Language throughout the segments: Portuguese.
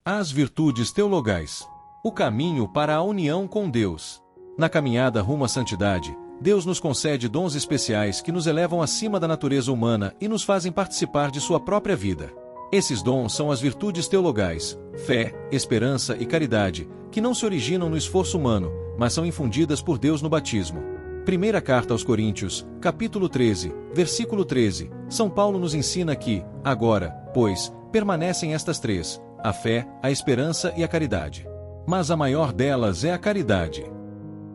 As virtudes teologais. O caminho para a união com Deus. Na caminhada rumo à santidade, Deus nos concede dons especiais que nos elevam acima da natureza humana e nos fazem participar de sua própria vida. Esses dons são as virtudes teologais, fé, esperança e caridade, que não se originam no esforço humano, mas são infundidas por Deus no batismo. Primeira carta aos Coríntios, capítulo 13, versículo 13, São Paulo nos ensina que, agora, pois, permanecem estas três, a fé, a esperança e a caridade. Mas a maior delas é a caridade.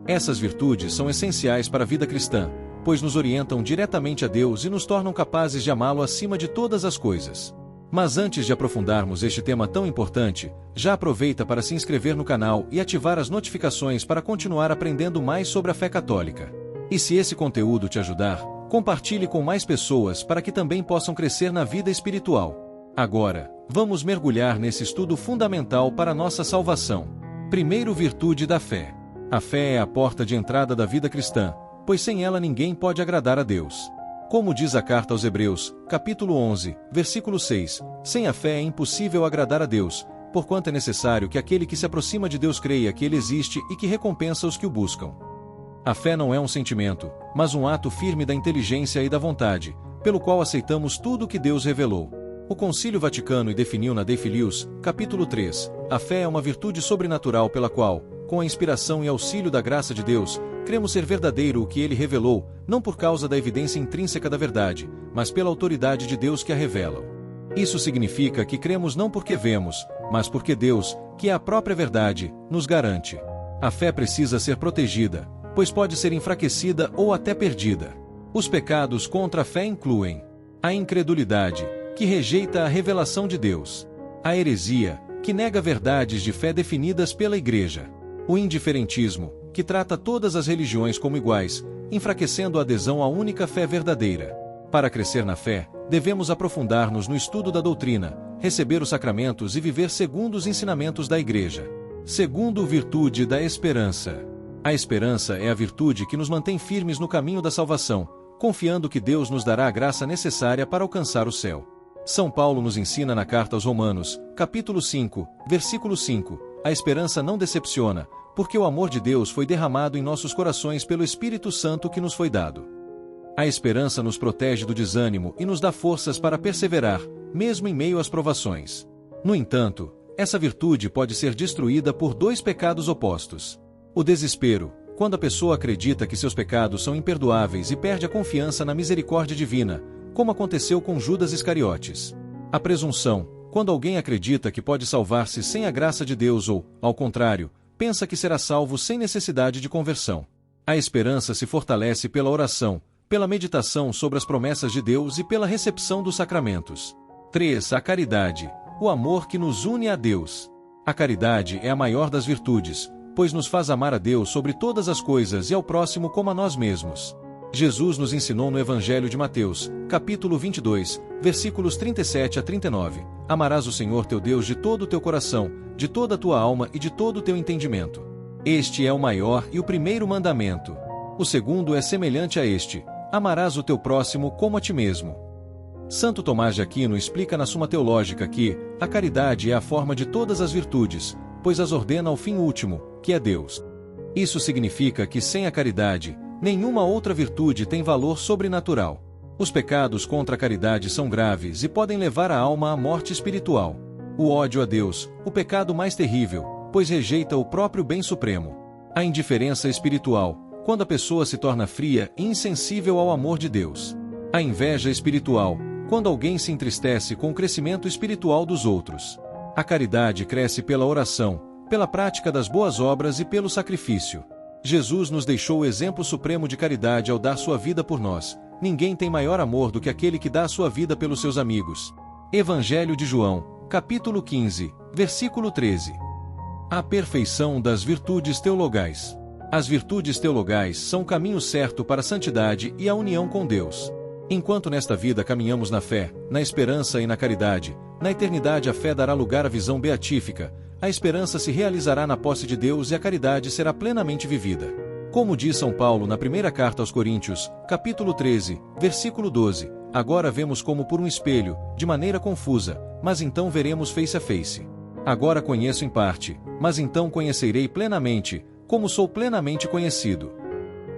Essas virtudes são essenciais para a vida cristã, pois nos orientam diretamente a Deus e nos tornam capazes de amá-lo acima de todas as coisas. Mas antes de aprofundarmos este tema tão importante, já aproveita para se inscrever no canal e ativar as notificações para continuar aprendendo mais sobre a fé católica. E se esse conteúdo te ajudar, compartilhe com mais pessoas para que também possam crescer na vida espiritual. Agora, vamos mergulhar nesse estudo fundamental para a nossa salvação. Primeiro, virtude da fé. A fé é a porta de entrada da vida cristã, pois sem ela ninguém pode agradar a Deus. Como diz a carta aos Hebreus, capítulo 11, versículo 6, sem a fé é impossível agradar a Deus, porquanto é necessário que aquele que se aproxima de Deus creia que Ele existe e que recompensa os que o buscam. A fé não é um sentimento, mas um ato firme da inteligência e da vontade, pelo qual aceitamos tudo o que Deus revelou. O Concílio Vaticano definiu na Dei Filius, capítulo 3, a fé é uma virtude sobrenatural pela qual, com a inspiração e auxílio da graça de Deus, cremos ser verdadeiro o que Ele revelou, não por causa da evidência intrínseca da verdade, mas pela autoridade de Deus que a revela. Isso significa que cremos não porque vemos, mas porque Deus, que é a própria verdade, nos garante. A fé precisa ser protegida, pois pode ser enfraquecida ou até perdida. Os pecados contra a fé incluem a incredulidade, que rejeita a revelação de Deus, a heresia, que nega verdades de fé definidas pela Igreja, o indiferentismo, que trata todas as religiões como iguais, enfraquecendo a adesão à única fé verdadeira. Para crescer na fé, devemos aprofundar-nos no estudo da doutrina, receber os sacramentos e viver segundo os ensinamentos da Igreja. Segundo, virtude da esperança. A esperança é a virtude que nos mantém firmes no caminho da salvação, confiando que Deus nos dará a graça necessária para alcançar o céu. São Paulo nos ensina na carta aos Romanos, capítulo 5, versículo 5, a esperança não decepciona, porque o amor de Deus foi derramado em nossos corações pelo Espírito Santo que nos foi dado. A esperança nos protege do desânimo e nos dá forças para perseverar, mesmo em meio às provações. No entanto, essa virtude pode ser destruída por dois pecados opostos. O desespero, quando a pessoa acredita que seus pecados são imperdoáveis e perde a confiança na misericórdia divina, como aconteceu com Judas Iscariotes. A presunção, quando alguém acredita que pode salvar-se sem a graça de Deus ou, ao contrário, pensa que será salvo sem necessidade de conversão. A esperança se fortalece pela oração, pela meditação sobre as promessas de Deus e pela recepção dos sacramentos. 3. A caridade, o amor que nos une a Deus. A caridade é a maior das virtudes, pois nos faz amar a Deus sobre todas as coisas e ao próximo como a nós mesmos. Jesus nos ensinou no Evangelho de Mateus, capítulo 22, versículos 37 a 39, amarás o Senhor teu Deus de todo o teu coração, de toda a tua alma e de todo o teu entendimento. Este é o maior e o primeiro mandamento. O segundo é semelhante a este, amarás o teu próximo como a ti mesmo. Santo Tomás de Aquino explica na Suma Teológica que a caridade é a forma de todas as virtudes, pois as ordena ao fim último, que é Deus. Isso significa que sem a caridade, nenhuma outra virtude tem valor sobrenatural. Os pecados contra a caridade são graves e podem levar a alma à morte espiritual. O ódio a Deus, o pecado mais terrível, pois rejeita o próprio bem supremo. A indiferença espiritual, quando a pessoa se torna fria e insensível ao amor de Deus. A inveja espiritual, quando alguém se entristece com o crescimento espiritual dos outros. A caridade cresce pela oração, pela prática das boas obras e pelo sacrifício. Jesus nos deixou o exemplo supremo de caridade ao dar sua vida por nós. Ninguém tem maior amor do que aquele que dá a sua vida pelos seus amigos. Evangelho de João, capítulo 15, versículo 13. A perfeição das virtudes teologais. As virtudes teologais são o caminho certo para a santidade e a união com Deus. Enquanto nesta vida caminhamos na fé, na esperança e na caridade, na eternidade a fé dará lugar à visão beatífica, a esperança se realizará na posse de Deus e a caridade será plenamente vivida. Como diz São Paulo na primeira carta aos Coríntios, capítulo 13, versículo 12, agora vemos como por um espelho, de maneira confusa, mas então veremos face a face. Agora conheço em parte, mas então conhecerei plenamente, como sou plenamente conhecido.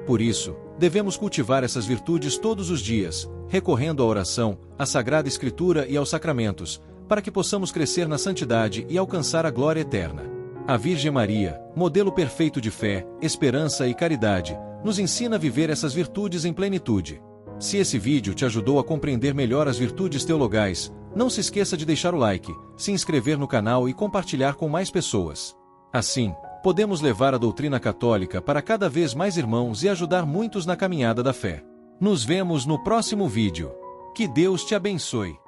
Por isso, devemos cultivar essas virtudes todos os dias, recorrendo à oração, à Sagrada Escritura e aos sacramentos, para que possamos crescer na santidade e alcançar a glória eterna. A Virgem Maria, modelo perfeito de fé, esperança e caridade, nos ensina a viver essas virtudes em plenitude. Se esse vídeo te ajudou a compreender melhor as virtudes teologais, não se esqueça de deixar o like, se inscrever no canal e compartilhar com mais pessoas. Assim, podemos levar a doutrina católica para cada vez mais irmãos e ajudar muitos na caminhada da fé. Nos vemos no próximo vídeo. Que Deus te abençoe.